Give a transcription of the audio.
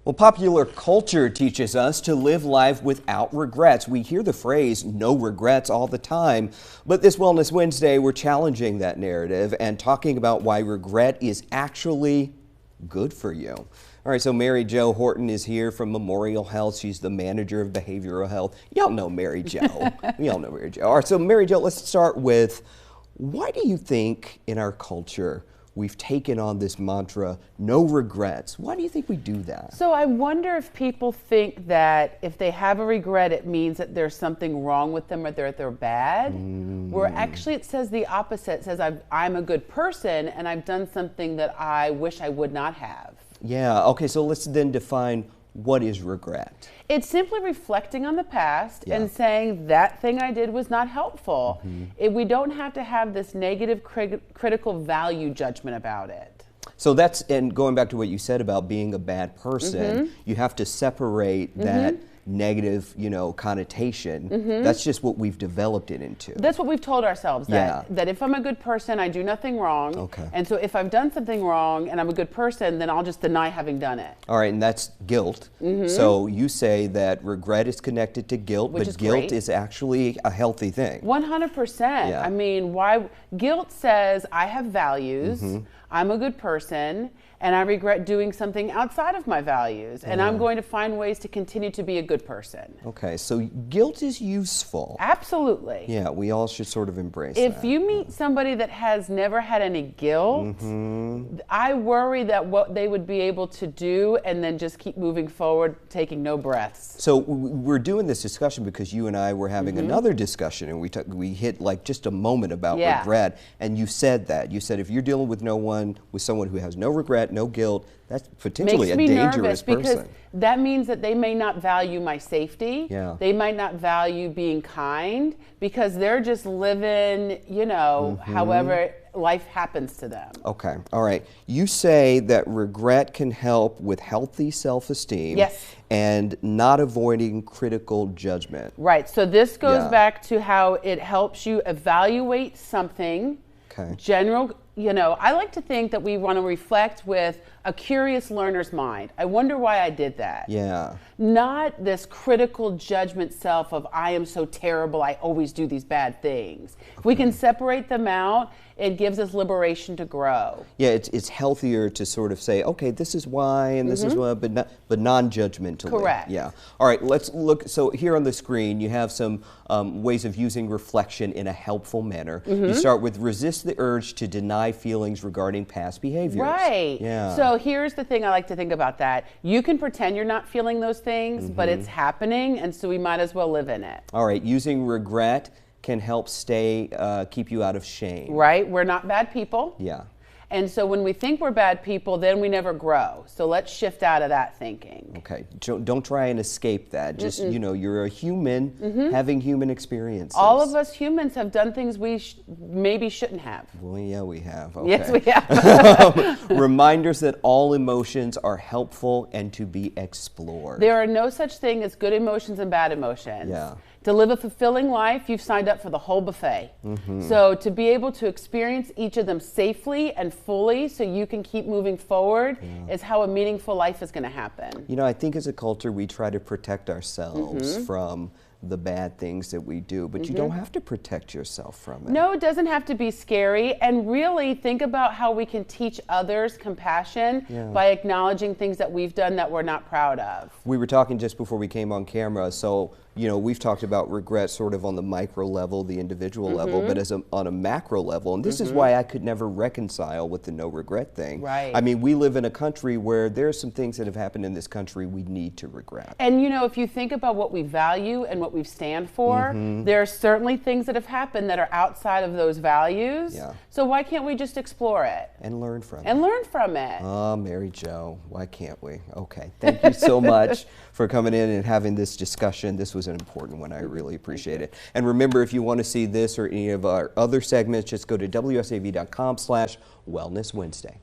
Well, popular culture teaches us to live life without regrets. We hear the phrase no regrets all the time, but this Wellness Wednesday, we're challenging that narrative and talking about why regret is actually good for you. All right, so Mary Jo Horton is here from Memorial Health. She's the manager of behavioral health. Y'all know Mary Jo. We all know Mary Jo. All right, so Mary Jo, let's start with, why do you think in our culture we've taken on this mantra, no regrets? Why do you think we do that? So I wonder if people think that if they have a regret, it means that there's something wrong with them or they're bad. Where actually it says the opposite. It says I'm a good person and I've done something that I wish I would not have. Yeah, okay, so let's then define what is regret. It's simply reflecting on the past and saying that thing I did was not helpful. We don't have to have this negative critical value judgment about it. So that's, and going back to what you said about being a bad person, you have to separate that negative, connotation. That's just what we've developed it into. That's what we've told ourselves, that if I'm a good person, I do nothing wrong. Okay. And so if I've done something wrong and I'm a good person, then I'll just deny having done it. All right, and that's guilt. So you say that regret is connected to guilt, but guilt is actually a healthy thing. 100%. I mean, why? Guilt says I have values, I'm a good person, and I regret doing something outside of my values, and I'm going to find ways to continue to be a good person. Okay, so guilt is useful. Absolutely. Yeah, we all should sort of embrace that. If you meet somebody that has never had any guilt, I worry that what they would be able to do and then just keep moving forward, taking no breaths. So we're doing this discussion because you and I were having another discussion, and we hit like just a moment about regret, and you said that. You said if you're dealing with someone who has no regret, no guilt, that's potentially a dangerous person. Because that means that they may not value my safety. They might not value being kind because they're just living, however life happens to them. Okay, all right. You say that regret can help with healthy self-esteem and not avoiding critical judgment. Right, so this goes back to how it helps you evaluate something. General, I like to think that we want to reflect with a curious learner's mind. I wonder why I did that. Not this critical judgment self of I am so terrible, I always do these bad things. If we can separate them out, it gives us liberation to grow. Yeah, it's healthier to sort of say, okay, this is why and this is why, but non-judgmentally. Correct. Yeah. All right, let's look. So here on the screen, you have some ways of using reflection in a helpful manner. You start with resist the urge to deny feelings regarding past behaviors. Right. So here's the thing I like to think about that. You can pretend you're not feeling those things, but it's happening, and so we might as well live in it. All right, using regret can help keep you out of shame. Right, we're not bad people. And so when we think we're bad people, then we never grow. So let's shift out of that thinking. Okay, don't try and escape that. Just, you're a human having human experiences. All of us humans have done things we maybe shouldn't have. Well, yeah, we have. Okay. Yes, we have. Reminders that all emotions are helpful and to be explored. There are no such thing as good emotions and bad emotions. To live a fulfilling life, you've signed up for the whole buffet. So to be able to experience each of them safely and fully so you can keep moving forward is how a meaningful life is going to happen. I think as a culture we try to protect ourselves from the bad things that we do, but you don't have to protect yourself from it. No, it doesn't have to be scary, and really think about how we can teach others compassion by acknowledging things that we've done that we're not proud of. We were talking just before we came on camera, so we've talked about regret sort of on the micro level, the individual level, but on a macro level, and this is why I could never reconcile with the no regret thing. Right. I mean, we live in a country where there are some things that have happened in this country we need to regret. And if you think about what we value and what we stand for, there are certainly things that have happened that are outside of those values. So why can't we just explore it? And learn from it. And learn from it. Oh, Mary Jo, why can't we? Okay, thank you so much for coming in and having this discussion. This was an important one. I really appreciate it. And remember, if you want to see this or any of our other segments, just go to WSAV.com/Wellness Wednesday.